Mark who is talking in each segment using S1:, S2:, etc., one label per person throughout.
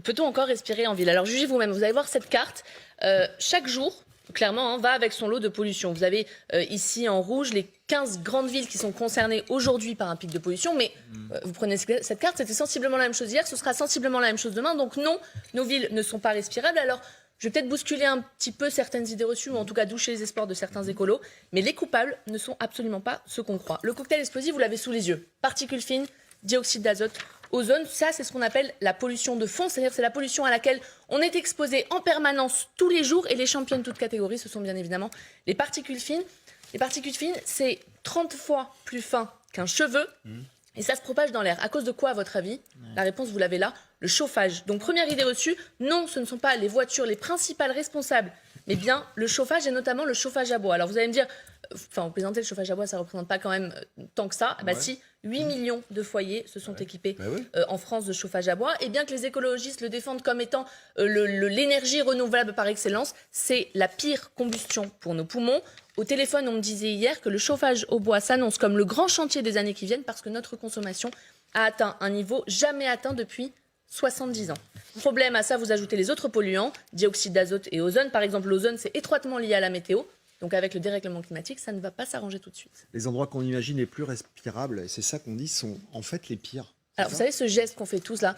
S1: peut-on encore respirer en ville? Alors jugez vous-même, vous allez voir cette carte. Chaque jour, clairement, va avec son lot de pollution. Vous avez ici en rouge les 15 grandes villes qui sont concernées aujourd'hui par un pic de pollution. Mais vous prenez cette carte, c'était sensiblement la même chose hier, ce sera sensiblement la même chose demain. Donc non, nos villes ne sont pas respirables. Alors je vais peut-être bousculer un petit peu certaines idées reçues, ou en tout cas doucher les espoirs de certains écolos. Mais les coupables ne sont absolument pas ce qu'on croit. Le cocktail explosif, vous l'avez sous les yeux. Particules fines, dioxyde d'azote, ozone, ça c'est ce qu'on appelle la pollution de fond, c'est-à-dire c'est la pollution à laquelle on est exposé en permanence tous les jours, et les championnes de toute catégorie, ce sont bien évidemment les particules fines. Les particules fines, c'est 30 fois plus fin qu'un cheveu, et ça se propage dans l'air. À cause de quoi, à votre avis? La réponse, vous l'avez là, le chauffage. Donc première idée reçue, non, ce ne sont pas les voitures les principales responsables, mais bien le chauffage, et notamment le chauffage à bois. Alors vous allez me dire, vous plaisantez, le chauffage à bois, ça ne représente pas quand même tant que ça. Bah si, 8 millions de foyers se sont équipés en France de chauffage à bois. Et bien que les écologistes le défendent comme étant l'énergie renouvelable par excellence, c'est la pire combustion pour nos poumons. Au téléphone, on me disait hier que le chauffage au bois s'annonce comme le grand chantier des années qui viennent parce que notre consommation a atteint un niveau jamais atteint depuis 70 ans. Problème à ça, vous ajoutez les autres polluants, dioxyde d'azote et ozone. Par exemple, l'ozone, c'est étroitement lié à la météo. Donc avec le dérèglement climatique, ça ne va pas s'arranger tout de suite.
S2: Les endroits qu'on imagine les plus respirables, et c'est ça qu'on dit, sont en fait les pires.
S1: Alors vous savez ce geste qu'on fait tous là,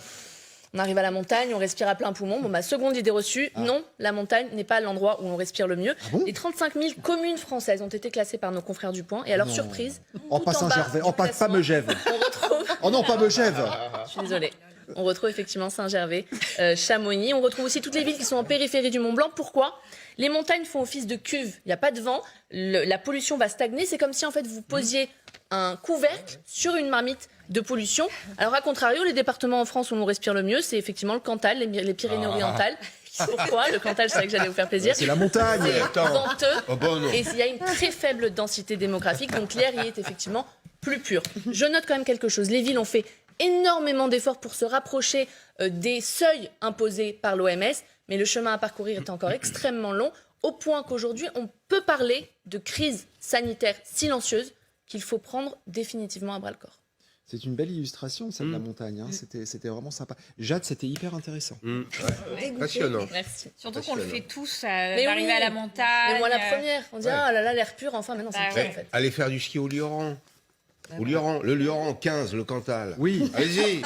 S1: on arrive à la montagne, on respire à plein poumon. Bon, ma seconde idée reçue, non, la montagne n'est pas l'endroit où on respire le mieux. Les 35 000 communes françaises ont été classées par nos confrères du Point. Et alors, surprise,
S2: Oh, pas Saint-Gervais, oh, pas Megève.
S1: On retrouve...
S2: Oh non, pas Megève.
S1: Je suis désolée. On retrouve effectivement Saint-Gervais, Chamonix. On retrouve aussi toutes les villes qui sont en périphérie du Mont-Blanc. Pourquoi? Les montagnes font office de cuve. Il n'y a pas de vent. La pollution va stagner. C'est comme si en fait vous posiez un couvercle sur une marmite de pollution. Alors à contrario, les départements en France où on respire le mieux, c'est effectivement le Cantal, les Pyrénées-Orientales. Pourquoi? Le Cantal, je savais que j'allais vous faire plaisir.
S2: C'est la montagne.
S1: C'est venteux. Et il y a une très faible densité démographique, donc l'air y est effectivement plus pur. Je note quand même quelque chose. Les villes ont fait énormément d'efforts pour se rapprocher des seuils imposés par l'OMS, mais le chemin à parcourir est encore extrêmement long, au point qu'aujourd'hui, on peut parler de crise sanitaire silencieuse qu'il faut prendre définitivement à bras-le-corps.
S2: C'est une belle illustration, celle de la montagne. Hein. C'était vraiment sympa. Jade, c'était hyper intéressant.
S3: Passionnant.
S1: Merci.
S4: Surtout qu'on le fait tous,
S1: Mais
S4: d'arriver à la montagne.
S1: Mais moi, la première. On dit, ah là là, l'air pur, enfin, maintenant, c'est pire, en fait.
S3: Allez faire du ski au Lioran. Au Lioran, le Lioran 15, le Cantal.
S2: Oui.
S3: Allez-y.